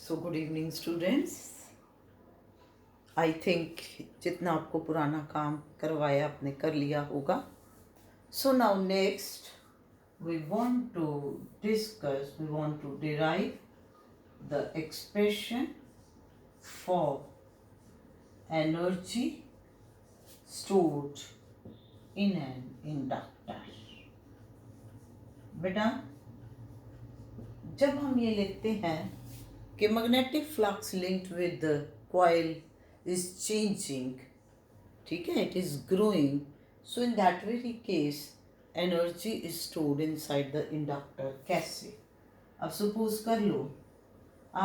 So good evening students. I think जितना आपको पुराना काम करवाया आपने कर लिया होगा। So now next we want to discuss, we want to derive the expression for energy stored in an inductor. बेटा, जब हम ये लिखते हैं कि magnetic flux linked with the coil is changing, ठीक है, it is growing, so in that very case energy is stored inside the inductor. कैसे? अब सपोज कर लो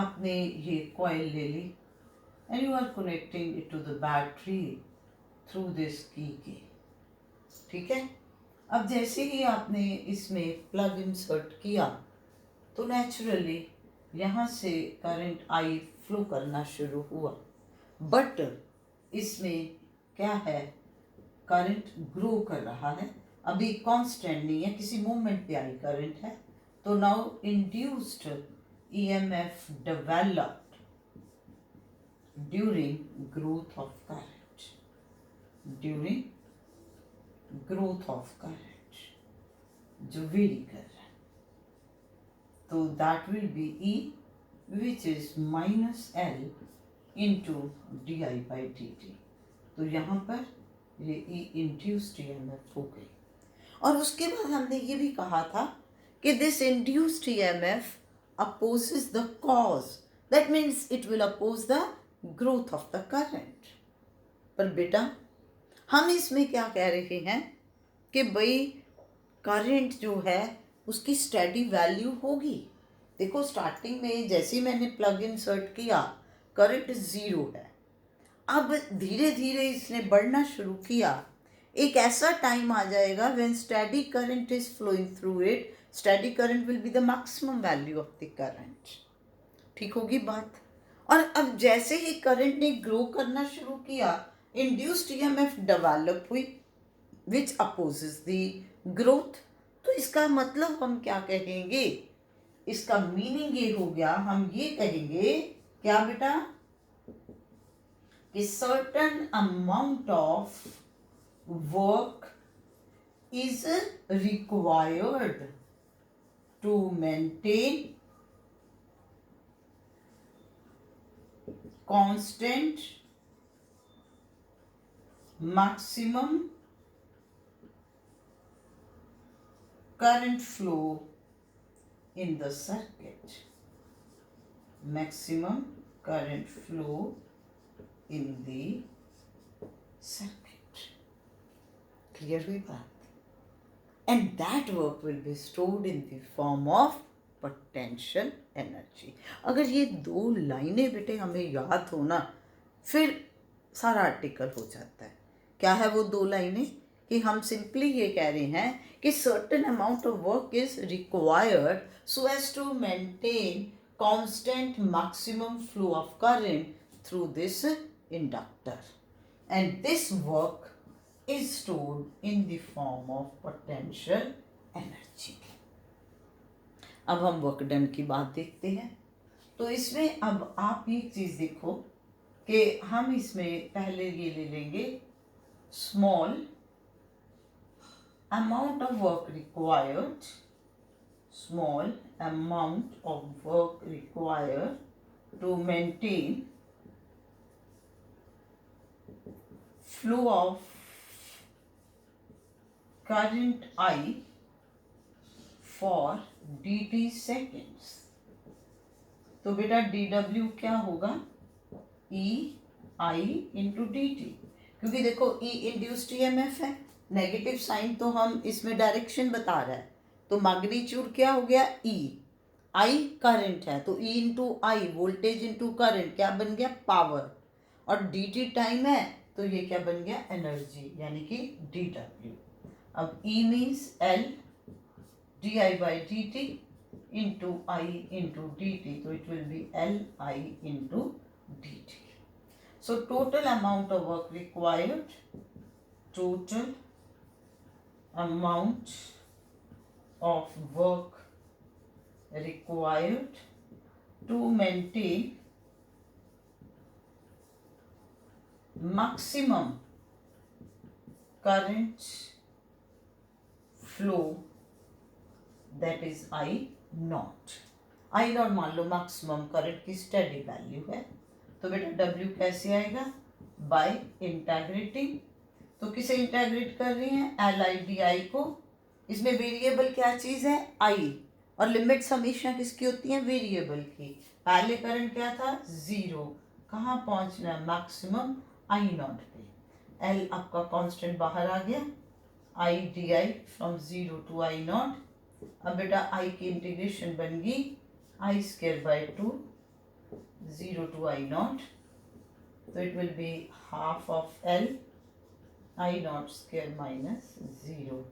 आपने ये coil ले ली and you are connecting it to the battery through this key के, ठीक है। अब जैसे ही आपने इसमें प्लग इंसर्ट किया तो नेचुरली यहाँ से करंट आई फ्लो करना शुरू हुआ, बट इसमें क्या है, करंट ग्रो कर रहा है, अभी कांस्टेंट नहीं है, किसी मोमेंट पे आई करंट है। तो now induced EMF developed during growth of current, during growth of current जो वेरी कर रहा है। तो that will be E, which is minus L into di by dt। तो यहाँ पर ये E induced EMF हो गई। और उसके बाद हमने ये भी कहा था कि this induced EMF opposes the cause, that means it will oppose the growth of the current। पर बेटा हम इसमें क्या कह रहे हैं कि भाई करंट जो है उसकी स्टेडी वैल्यू होगी। देखो स्टार्टिंग में जैसे ही मैंने प्लग इंसर्ट किया करंट 0 है, अब धीरे धीरे इसने बढ़ना शुरू किया, एक ऐसा टाइम आ जाएगा when steady current is flowing through it, steady current will be the maximum value of the current. ठीक होगी बात। और अब जैसे ही करंट ने ग्रो करना शुरू किया, इंड्यूस्ड ईएमएफ डेवलप हुई विच अपोजेस द ग्रोथ। तो इसका मतलब हम क्या कहेंगे, इसका मीनिंग ये हो गया, हम ये कहेंगे क्या बेटा कि certain amount of work is required to maintain constant maximum current flow in the circuit, maximum current flow in the circuit। clear हुई बात? and that work will be stored in the form of potential energy। अगर ये दो लाइनें बेटे हमें याद हो ना, फिर सारा आर्टिकल हो जाता है। क्या है वो दो लाइनें कि हम सिंपली ये कह रहे हैं कि certain amount of work is required so as to maintain constant maximum flow of current through this inductor, and this work is stored in the form of potential energy. अब हम वर्क डन की बात देखते हैं। तो इसमें अब आप एक चीज देखो कि हम इसमें पहले ये ले लेंगे small amount of work required, small amount of work required to maintain flow of current I for dt seconds। तो बेटा dw क्या होगा, E I into dt, क्योंकि देखो E इंड्यूस्ड ईएमएफ है, नेगेटिव साइन तो हम इसमें डायरेक्शन बता रहा है, तो मैग्नीट्यूड क्या हो गया E, I करंट है तो E इंटू आई वोल्टेज इंटू करंट क्या बन गया पावर, और dt टाइम है तो ये क्या बन गया एनर्जी, यानी कि dw। अब E means L di by dt into I into dt, तो it will B Li into dt। So total amount of work required, total amount of work required to maintain maximum current flow, that is I naught. I naught मान लो maximum current की steady value है, तो बेटा W कैसे आएगा? By integrating. तो किसे इंटेग्रेट कर रही हैं? LIDI को. इसमें वेरिएबल क्या चीज़ है? I. और लिमिट्स हमेशा किसकी होती हैं? वेरिएबल की. पहले करंट क्या था? 0. कहाँ पहुँचना है? मैक्सिमम I नॉट पे. L आपका कांस्टेंट बाहर आ गया. IDI from 0 to I naught. अब बेटा I की इंटीग्रेशन बन गई I square by 2 0 to I naught. तो it will be half of L I naught square minus 0.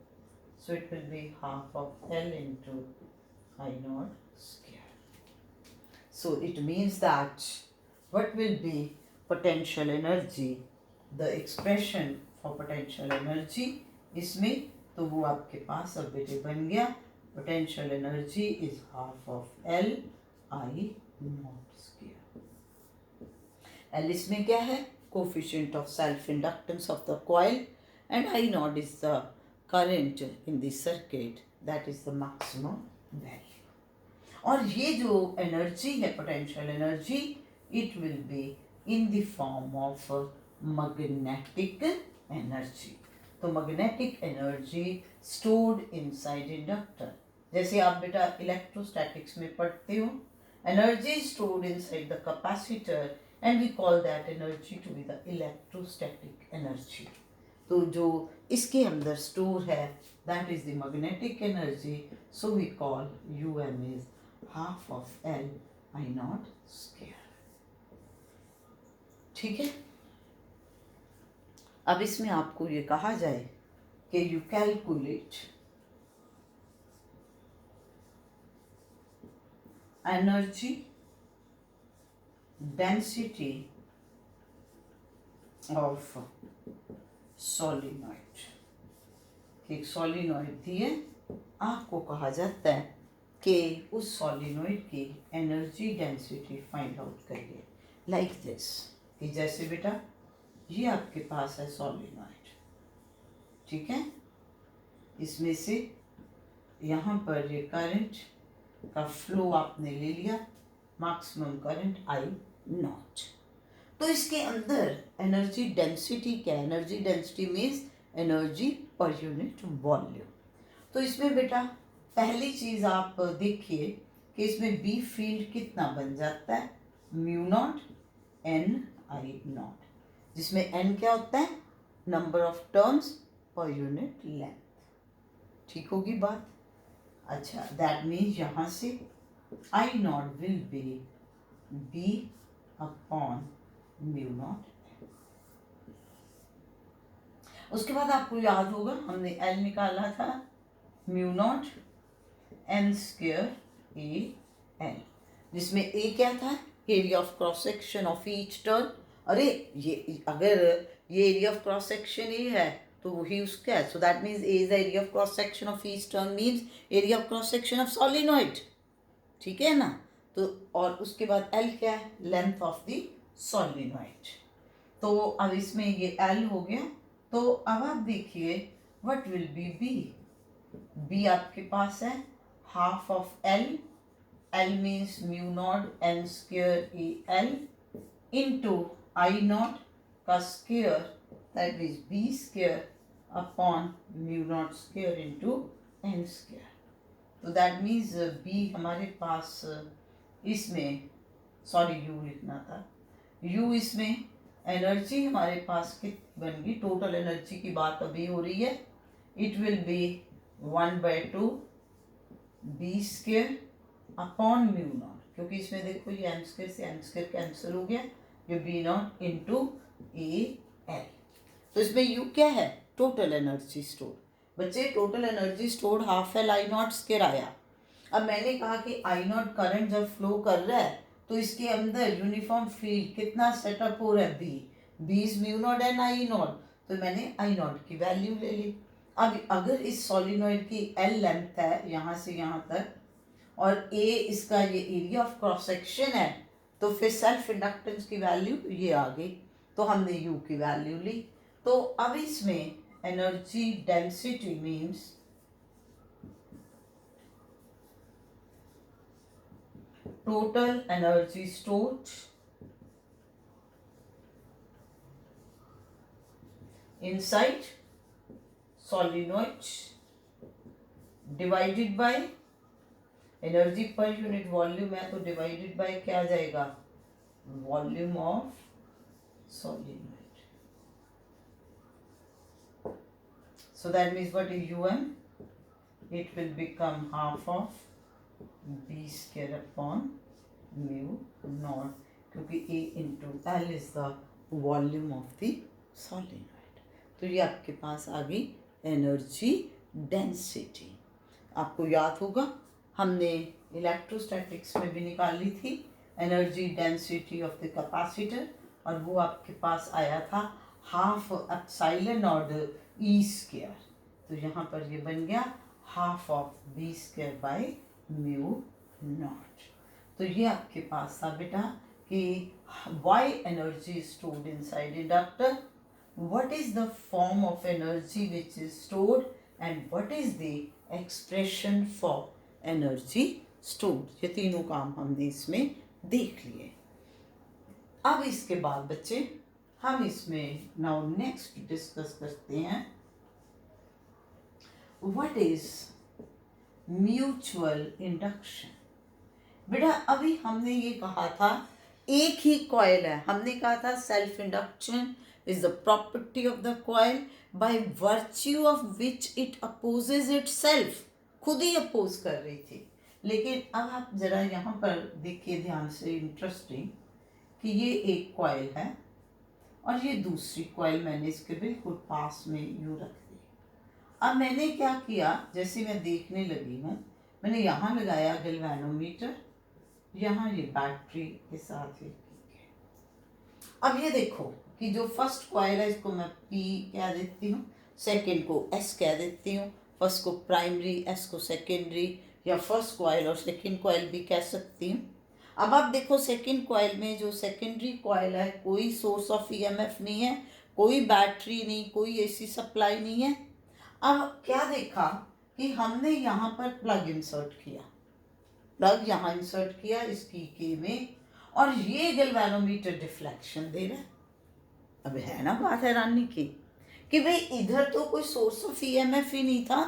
So it will be half of L into I naught square. So it means that what will be potential energy? The expression for potential energy इसमें तो वो आपके पास अब बेटे बन गया. Potential energy is half of L I naught square. L इसमें क्या है? Coefficient of self inductance of the coil, and I naught is the current in the circuit, that is the maximum value. और ये जो energy है potential energy, it will be in the form of magnetic energy. तो magnetic energy stored inside inductor. जैसे आप बेटा electrostatics में पढ़ते हो, energy stored inside the capacitor, and we call that energy to be the electrostatic energy. तो जो इसके अंदर स्टोर है that is the magnetic energy. So we call UM is half of L I naught square. ठीक है. अब इसमें आपको ये कहा जाए कि you calculate energy density of solenoid. एक सोलिनॉइड दिए, आपको कहा जाता है कि उस सोलिनॉइड की एनर्जी डेंसिटी फाइंड आउट करिए. लाइक दिस, कि जैसे बेटा ये आपके पास है सोलिनॉइड, ठीक है. इसमें से यहाँ पर ये करंट का फ्लो आपने ले लिया, मैक्सिमम करंट I नॉट. तो इसके अंदर एनर्जी डेंसिटी क्या है? Energy density means energy per unit volume. तो इसमें बेटा पहली चीज़ आप देखिए कि इसमें बी फील्ड कितना बन जाता है? Mu naught N I not, जिसमें N क्या होता है? Number of turns per unit length. ठीक होगी बात? अच्छा, दैट मीन्स यहाँ से I not will be B upon mu not. उसके बाद आपको याद होगा हमने L निकाला था mu naught N square A L, जिसमें A क्या था? Area of cross section of each turn. अरे ये अगर ये area of cross section A है तो वही उसका है. So that means A is the area of cross section of each turn means area of cross section of solenoid. ठीक है ना. तो और उसके बाद L क्या है? Length of the solenoid. तो अब इसमें ये L हो गया. तो अब आप देखिए what will be B. B आपके पास है half of L. L means mu naught N square A L into I naught का square, that means B square upon mu naught square into N square. तो that means B हमारे पास इसमें, sorry U लिखना था, U इसमें energy हमारे पास कितनी बन गई? टोटल एनर्जी की बात अभी हो रही है. It will be 1/2 B square upon mu naught, क्योंकि इसमें देखो ये M स्क्वायर से M स्क्वायर कैंसिल हो गया, ये B naught into A L. तो इसमें U क्या है? Total energy store. बच्चे total energy store half L I naught square आया. अब मैंने कहा कि I नॉट करंट जब फ्लो कर रहा है तो इसके अंदर यूनिफॉर्म फील्ड कितना सेटअप हो रहा है? B is mu naught and I naught. तो मैंने I नॉट की वैल्यू ले ली. अब अगर इस सोलिनॉइड की L लेंथ है यहाँ से यहाँ तक, और ए इसका ये एरिया ऑफ क्रॉस सेक्शन है, तो फिर सेल्फ इंडक्टेंस की वैल्यू ये आ गई, तो हमने यू की वैल्यू ली। तो अब इसमें energy density means total energy stored inside solenoid divided by energy per unit volume है, तो डिवाइडेड बाय क्या आ जाएगा, volume of solenoid. So that means what is um? It will become half of b square upon mu naught, क्योंकि a into L is the volume of the solenoid. तो ये आपके पास आ गई energy density. आपको याद होगा हमने इलेक्ट्रोस्टैटिक्स में भी निकाली थी energy density of the capacitor, और वो आपके पास आया था half epsilon naught E square. तो यहाँ पर ये बन गया half of B square by mu naught. तो ये आपके पास था बेटा कि why energy stored inside inductor, what is the form of energy which is stored, and what is the expression for energy stored। ये तीनों काम हमने इसमें देख लिए। अब इसके बाद बच्चे हम इसमें नाउ नेक्स्ट डिस्कस करते हैं व्हाट इज म्यूचुअल इंडक्शन। बेटा अभी हमने ये कहा था एक ही कॉइल है, हमने कहा था self induction is the property of the coil by virtue of which it opposes itself। खुद ही अपोज कर रही थी। लेकिन अब आप जरा यहाँ पर देखिए ध्यान से, इंटरेस्टिंग कि ये एक कॉइल है और ये दूसरी कॉइल मैंने इसके बिल्कुल पास में यूँ रख दी। अब मैंने क्या किया, जैसे मैं देखने लगी हूँ, मैंने यहाँ लगाया गैल्वेनोमीटर, यहाँ ये बैटरी के साथ ही। अब ये देखो कि जो फर्स्ट कॉइल है इसको मैं P कह देती हूँ, सेकेंड को S कह देती हूँ, फर्स्ट को प्राइमरी, S को सेकेंडरी, या फर्स्ट कॉइल और सेकेंड कॉइल भी कह सकती हूँ। अब आप देखो सेकेंड कॉइल में जो सेकेंडरी कॉइल है कोई सोर्स ऑफ EMF नहीं है, कोई बैटरी नहीं, कोई AC सप्लाई नहीं है। अब क्या देखा कि हमने यहाँ पर प्लग इंसर्ट किया, प्लग यहाँ इंसर्ट किया इसकी के में, और ये गैल्वेनोमीटर डिफ्लेक्शन दे रहा है। अब है ना बात हैरानी की कि भाई इधर तो कोई सोर्स ऑफ EMF ही नहीं था,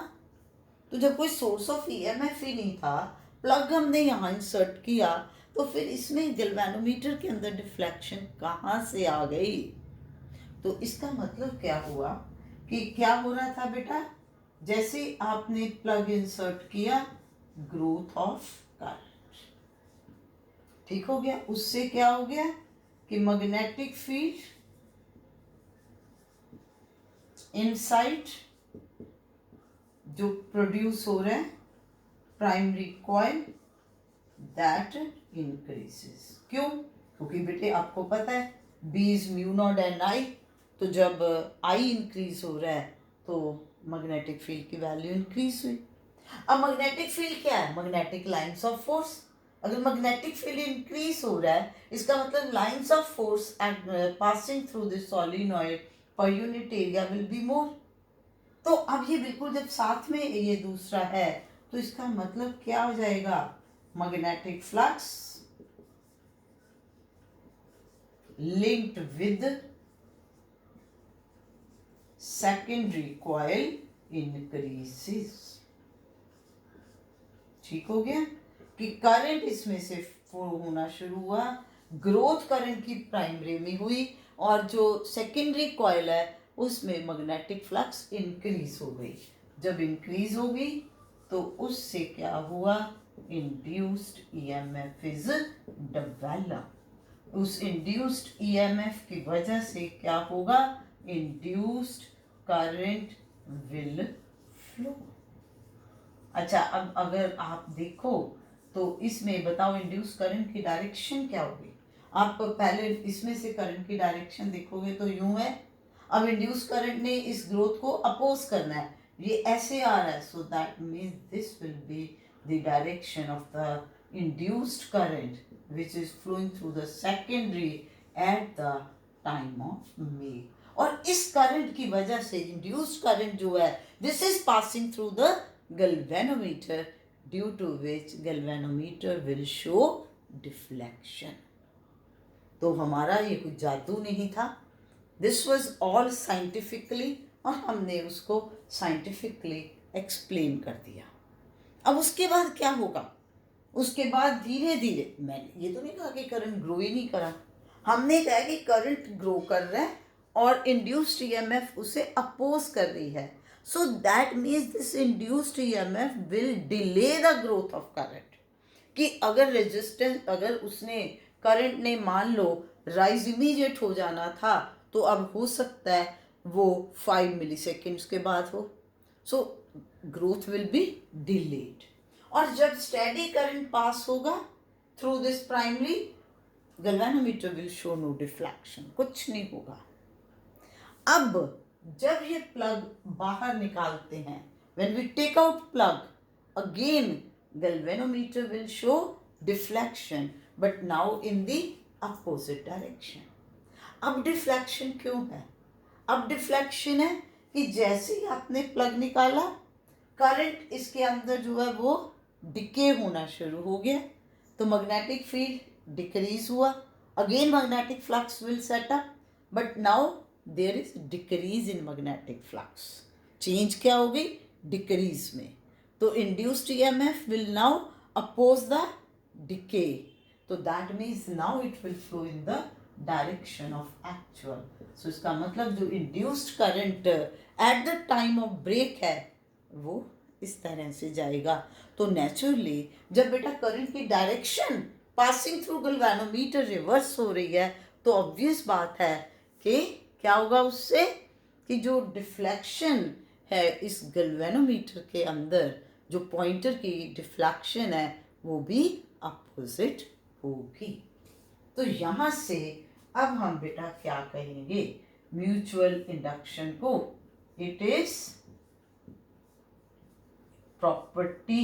तो जब कोई सोर्स ऑफ EMF ही नहीं था, प्लग हमने यहाँ इंसर्ट किया, तो फिर इसमें गैल्वेनोमीटर के अंदर डिफ्लेक्शन कहाँ से आ गई। तो इसका मतलब क्या हुआ कि क्या हो रहा था बेटा, जैसे आपने प्लग इंसर्ट किया ग्रोथ ऑफ करंट, ठीक हो गया। उससे क्या हो गया कि मैग्नेटिक फील्ड इनसाइड जो प्रोड्यूस हो रहा है प्राइमरी कॉइल दैट इंक्रीजेस। क्यों? क्योंकि बेटे आपको पता है B is mu naught and I, तो जब I इंक्रीज हो रहा है तो मैग्नेटिक फील्ड की वैल्यू इंक्रीज हुई। अब मैग्नेटिक फील्ड क्या है, मैग्नेटिक लाइंस ऑफ फोर्स। अगर मैग्नेटिक फील्ड इंक्रीज हो रहा है इसका मतलब lines of force passing through the solenoid per unit area will be more. तो अब ये बिल्कुल जब साथ में ये दूसरा है तो इसका मतलब क्या हो जाएगा, magnetic flux linked with secondary coil increases. ठीक हो गया कि करंट इसमें से फ्लो होना शुरू हुआ, ग्रोथ करंट की प्राइमरी में हुई, और जो सेकेंडरी कॉइल है उसमें मैग्नेटिक फ्लक्स इंक्रीज हो गई। जब इंक्रीज हो गई तो उससे क्या हुआ, इंड्यूस्ड EMF इज डेवलप। उस इंड्यूस्ड EMF की वजह से क्या होगा, इंड्यूस्ड करंट विल फ्लो। अच्छा अब अगर आप देखो तो इसमें बताओ इंड्यूस करंट की डायरेक्शन क्या होगी। आप पहले इसमें से करंट की डायरेक्शन देखोगे तो यूं है। अब इंड्यूस करंट ने इस ग्रोथ को अपोज करना है, ये ऐसे आ रहा है, so that means this will be the direction of the induced current which is flowing through the secondary at the time of make. और इस करंट की वजह से इंड्यूस्ड करंट जो है this is passing through the galvanometer, due to which galvanometer will show deflection. तो हमारा ये कुछ जादू नहीं था, दिस वॉज ऑल साइंटिफिकली, और हमने उसको साइंटिफिकली एक्सप्लेन कर दिया. अब उसके बाद क्या होगा, उसके बाद धीरे धीरे, मैंने ये तो नहीं कहा कि करंट ग्रो ही नहीं करा, हमने कहा कि करंट ग्रो कर रहा है और इंड्यूस्ड ईएमएफ उसे अपोज कर रही है. So that means this induced EMF will delay the growth of current. कि अगर रेजिस्टेंस, अगर उसने करंट ने मान लो राइज इमीडिएट हो जाना था, तो अब हो सकता है वो 5 मिलीसेकेंड्स के बाद हो. So growth will be delayed. और जब स्टेडी करंट पास होगा through this primary, galvanometer will show no deflection, कुछ नहीं होगा. अब जब ये प्लग बाहर निकालते हैं, when we take out plug, again galvanometer will show deflection, but now in the opposite direction. अब डिफ्लेक्शन क्यों है? अब डिफ्लेक्शन है कि जैसे ही आपने प्लग निकाला, करंट इसके अंदर जो है वो डिके होना शुरू हो गया, तो मैग्नेटिक फील्ड डिक्रीज हुआ, again magnetic flux will set up, but now there is decrease in magnetic flux. Change क्या हो गई? डिक्रीज में. तो induced EMF will now oppose the decay, तो that means now it will flow in the direction of actual. So इसका मतलब जो induced current at the time of break है वो इस तरह से जाएगा. तो नेचुरली जब बेटा करंट की direction passing through galvanometer reverse हो रही है, तो ऑब्वियस बात है कि क्या होगा उससे, कि जो डिफ्लेक्शन है इस गैल्वेनोमीटर के अंदर, जो पॉइंटर की डिफ्लेक्शन है वो भी अपोजिट होगी. तो यहाँ से अब हम बेटा क्या कहेंगे म्यूचुअल इंडक्शन को? It is property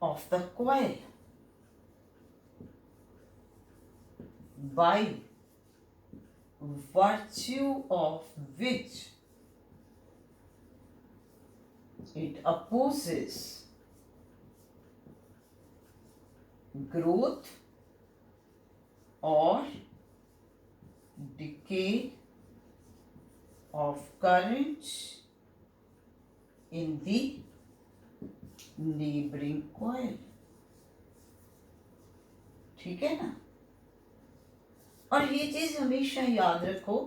of the coil by virtue of which it opposes growth or decay of current in the neighboring coil. ठीक है ना? और ये चीज हमेशा याद रखो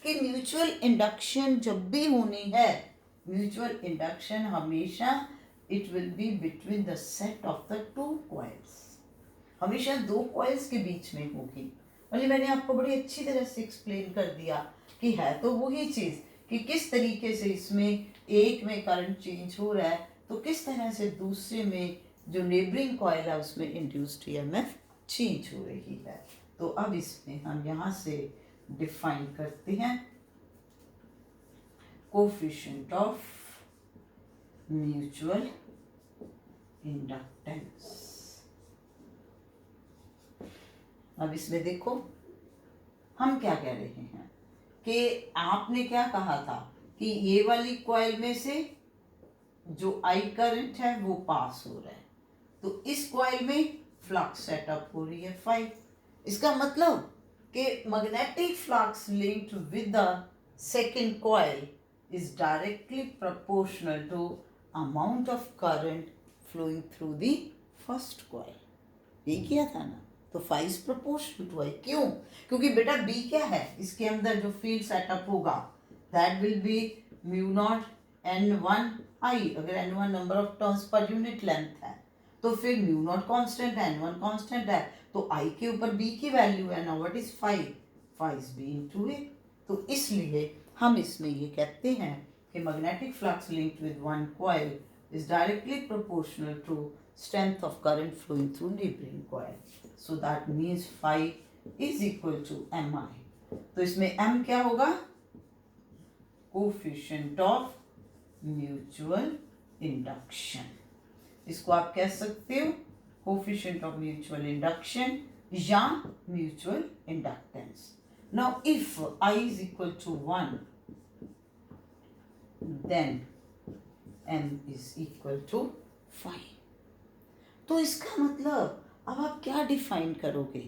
कि म्यूचुअल इंडक्शन जब भी होनी है, म्यूचुअल इंडक्शन हमेशा it will be between the set of the two coils, हमेशा दो कॉइल्स के बीच में होगी. मतलब मैंने आपको बड़ी अच्छी तरह से एक्सप्लेन कर दिया कि है तो वही चीज कि किस तरीके से इसमें एक में करंट चेंज हो रहा है, तो किस तरह से दूसरे में जो नेबरिंग कॉइल है उसमें इंड्यूस्ड ईएमएफ चेंज हो रही है. तो अब इसमें हम यहाँ से डिफाइन करते हैं कोफिशिएंट ऑफ म्यूचुअल इंडक्टेंस. अब इसमें देखो हम क्या कह रहे हैं कि आपने क्या कहा था कि ये वाली कॉइल में से जो आई करंट है वो पास हो रहा है, तो इस कॉइल में फ्लक्स सेटअप हो रही है 5. इसका मतलब कि magnetic flux linked with the second coil is directly proportional to amount of current flowing through the first coil. ये किया था ना, तो 5 इज प्रोपोर्शनल टू आई. क्यों? क्योंकि बेटा बी क्या है, इसके अंदर जो फील्ड सेटअप होगा that will be mu naught n1 आई. अगर n1 number of turns per unit length है तो फिर म्यू नॉट कांस्टेंट है, n1 कांस्टेंट है, तो आई के ऊपर बी की वैल्यू है ना, what is 5 is B into A. तो इसलिए हम इसमें ये कहते हैं कि magnetic flux linked with one coil is directly proportional to strength of current flowing through neighboring coil. So that means phi is equal to mi. तो इसमें m क्या होगा? Coefficient of mutual induction. इसको आप कह सकते हो कोफिशिएंट ऑफ म्यूचुअल इंडक्शन या mutual inductance. Now if I is equal to 1, then M is equal to 5. तो इसका मतलब अब आप क्या डिफाइन करोगे?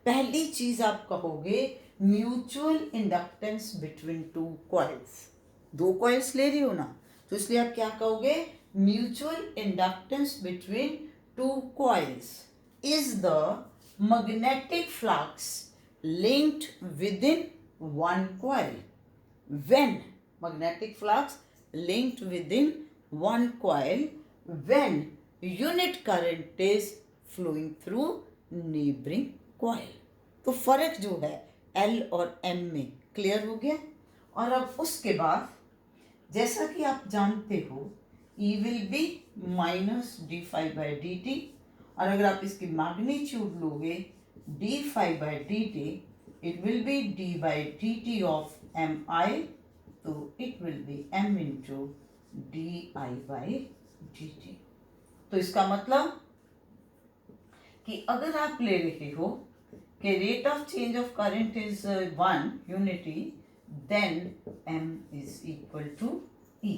पहली चीज आप कहोगे mutual inductance between two coils. दो कॉइल्स ले रही हो ना, तो इसलिए आप क्या कहोगे? Mutual inductance between two coils is the magnetic flux linked within one coil. When magnetic flux linked within one coil, when unit current is flowing through neighboring coil. तो फर्क जो है L और M में क्लियर हो गया. और अब उसके बाद जैसा कि आप जानते हो E will be minus d phi by dt, और अगर आप इसकी मैग्नीट्यूड लोगे d phi by dt, it will be d by dt of mi, तो it will be m into di by dt. तो इसका मतलब कि अगर आप ले रहे हो कि rate of change of current is 1 unity, then m is equal to E.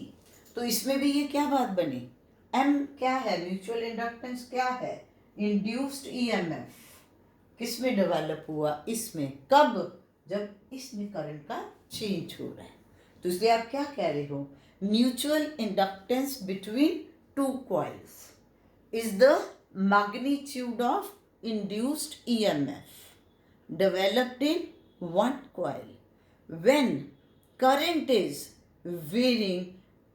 तो इसमें भी ये क्या बात बनी? M क्या है? म्यूचुअल इंडक्टेंस क्या है? Induced EMF. किस में डेवलप हुआ? इसमें. कब? जब इसमें करंट का चेंज हो रहा है. तो इसलिए आप क्या कह रहे हो? Mutual inductance between two coils is the magnitude of induced EMF developed in one coil when current is varying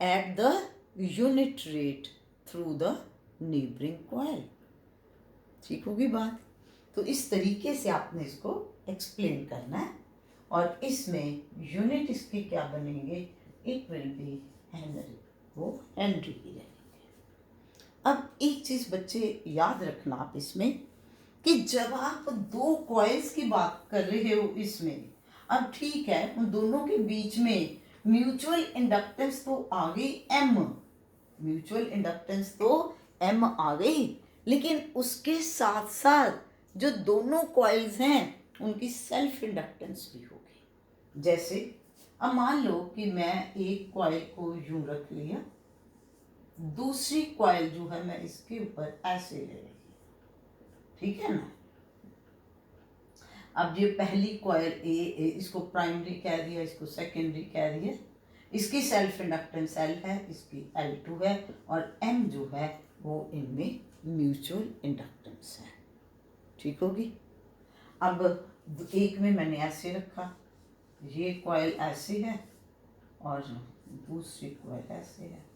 at the unit rate through the neighboring coil. ठीक होगी बात? तो इस तरीके से आपने इसको एक्सप्लेन करना है. और इसमें यूनिट इसके क्या बनेंगे? It will B Henry. वो हेनरी ही रहेंगे. अब एक चीज बच्चे याद रखना आप इसमें कि जब आप दो कॉइल्स की बात कर रहे हो इसमें, अब ठीक है उन दोनों के बीच में म्यूचुअल इंडक्टेंस तो आ गई M. म्यूचुअल इंडक्टेंस तो M आ गई, लेकिन उसके साथ साथ जो दोनों कॉइल्स हैं उनकी सेल्फ इंडक्टेंस भी होगी. जैसे अब मान लो कि मैं एक कॉइल को यूं रख लिया, दूसरी कॉइल जो है मैं इसके ऊपर ऐसे ले रही, ठीक है ना. अब ये पहली कॉइल ए, इसको प्राइमरी कह दिया, इसको सेकेंडरी कह दिया. इसकी सेल्फ इंडक्टेंस L है, इसकी L2 है, और M जो है वो इनमें म्यूचुअल इंडक्टेंस है. ठीक होगी. अब एक में मैंने ऐसे रखा, ये कॉइल ऐसे है और दूसरी कॉइल ऐसे है.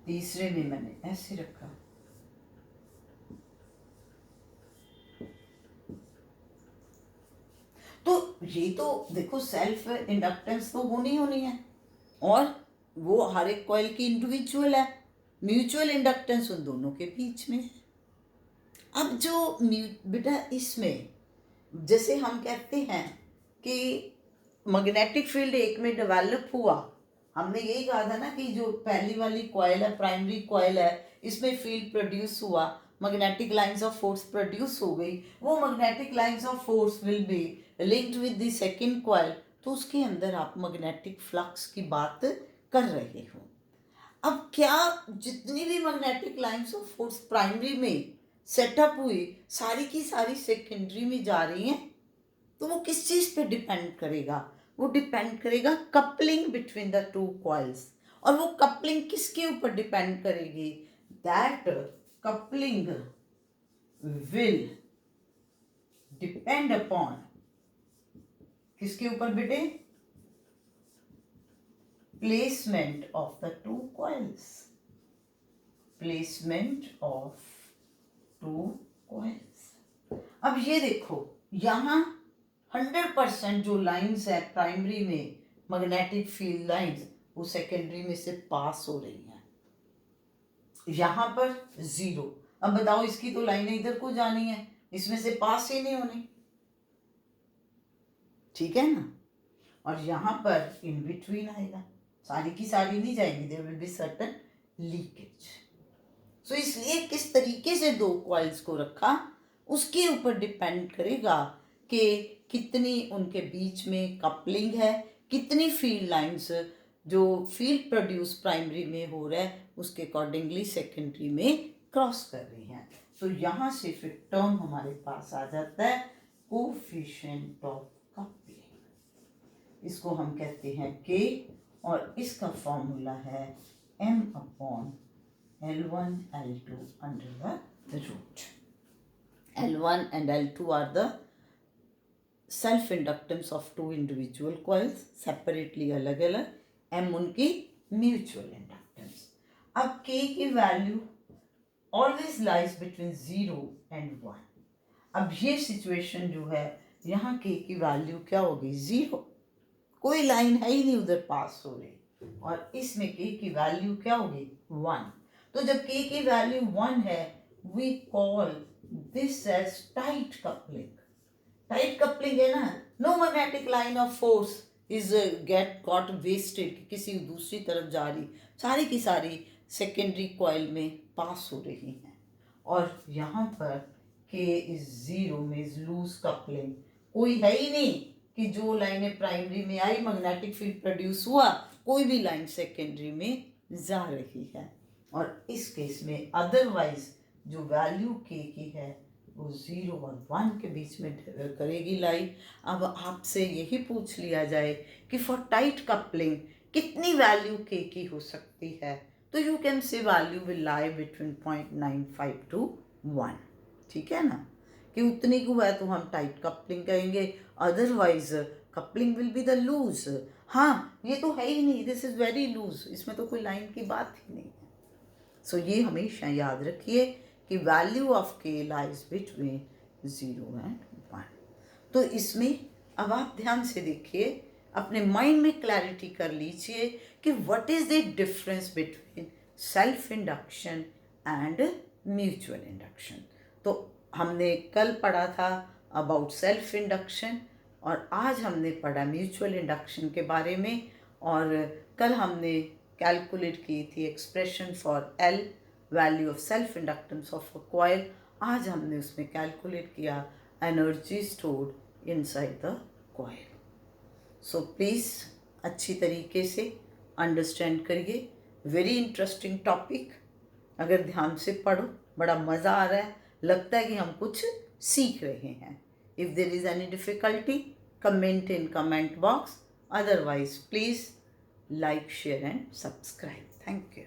तीसरे में मैंने ऐसे रखा. तो ये तो देखो सेल्फ इंडक्टेंस तो होनी है, और वो हर एक कॉइल की इंडिविजुअल है. म्यूचुअल इंडक्टेंस उन दोनों के बीच में है. अब जो बेटा इसमें जैसे हम कहते हैं कि मैग्नेटिक फील्ड एक में डेवलप हुआ, हमने यही कहा था ना कि जो पहली वाली कॉइल है, प्राइमरी कॉइल है, इसमें फील्ड प्रोड्यूस हुआ, magnetic lines of force produce हो गई. वो magnetic lines of force will be linked with the second coil. तो उसके अंदर आप मैग्नेटिक फ्लक्स की बात कर रहे हो. अब क्या जितनी भी magnetic lines of force primary में सेटअप हुई, सारी की सारी सेकेंडरी में जा रही हैं. तो वो किस चीज़ पे डिपेंड करेगा? वो डिपेंड करेगा coupling between the two coils. और वो कपलिंग किसके ऊपर डिपेंड करेगी? That coupling will depend upon, किसके ऊपर बेटे? Placement of the two coils. Placement of two coils. अब ये देखो यहाँ 100% जो लाइंस है प्राइमरी में, मैग्नेटिक फील्ड लाइंस, वो सेकेंडरी में से पास हो रही हैं. यहाँ पर 0. अब बताओ इसकी तो लाइन इधर को जानी है, इसमें से पास ही नहीं होनी. ठीक है ना. और यहाँ पर इन बिटवीन आएगा. सारी की सारी नहीं जाएंगी, there will be certain leakage. So इसलिए किस तरीके से दो कॉइल्स को रखा उसके ऊपर डिपेंड करेगा कि कितनी उनके बीच में कपलिंग है, कितनी फील्ड लाइंस जो फील्ड प्रोड्यूस प्राइमरी में हो रहा है उसके अकॉर्डिंगली सेकेंडरी में क्रॉस कर रही हैं। तो यहाँ से फिर टर्म हमारे पास आ जाता है कोफिशिएंट ऑफ कपलिंग। इसको हम कहते हैं K और इसका फॉर्मूला है M/L1 L2 under the root. L1 and L2 are the self inductance of two individual coils separately अलग अलग, M उनकी म्यूचुअल इंडक्टेंस। अब K की value always lies between 0 and 1। अब ये सिचुएशन जो है यहाँ K की वैल्यू क्या होगी 0, कोई लाइन है ही नहीं उधर पास हो रही, और इसमें K की वैल्यू क्या होगी 1। तो जब K की वैल्यू 1 है we call this as tight coupling. Tight coupling है ना, no magnetic line of force is got wasted, किसी दूसरी तरफ जा रही, सारी की सारी सेकेंडरी कॉइल में पास हो रही हैं। और यहाँ पर K इज 0 में लूज कपलिंग, कोई है ही नहीं कि जो लाइनें प्राइमरी में आई मैग्नेटिक फील्ड प्रोड्यूस हुआ, कोई भी लाइन सेकेंडरी में जा रही है। और इस केस में अदरवाइज जो वैल्यू K की है वो 0 और 1 के बीच में करेगी लाई। अब आपसे यही पूछ लिया जाए कि फॉर टाइट कपलिंग कितनी वैल्यू K की हो सकती है, तो you can say value will lie between 0.95 to 1। ठीक है ना, कि उतनी को है तो हम टाइट कपलिंग कहेंगे, otherwise coupling will be the loose. हाँ, ये तो है ही नहीं, दिस इज़ वेरी लूज, इसमें तो कोई लाइन की बात ही नहीं है। सो ये हमेशा याद रखिए कि value of K lies between 0 and 1। तो इसमें अब आप ध्यान से देखिए, अपने माइंड में क्लैरिटी कर लीजिए कि what is the difference between self induction and mutual induction. तो हमने कल पढ़ा था अबाउट सेल्फ इंडक्शन और आज हमने पढ़ा म्यूचुअल इंडक्शन के बारे में, और कल हमने कैलकुलेट की थी expression for L value of self inductance of a coil. आज हमने उसमें कैलकुलेट किया energy stored inside the coil. So please अच्छी तरीके से अंडरस्टैंड करिए, वेरी इंटरेस्टिंग टॉपिक। अगर ध्यान से पढ़ो बड़ा मज़ा आ रहा है, लगता है कि हम कुछ सीख रहे हैं। If there is any difficulty comment in comment box, otherwise please like, share and subscribe. Thank you.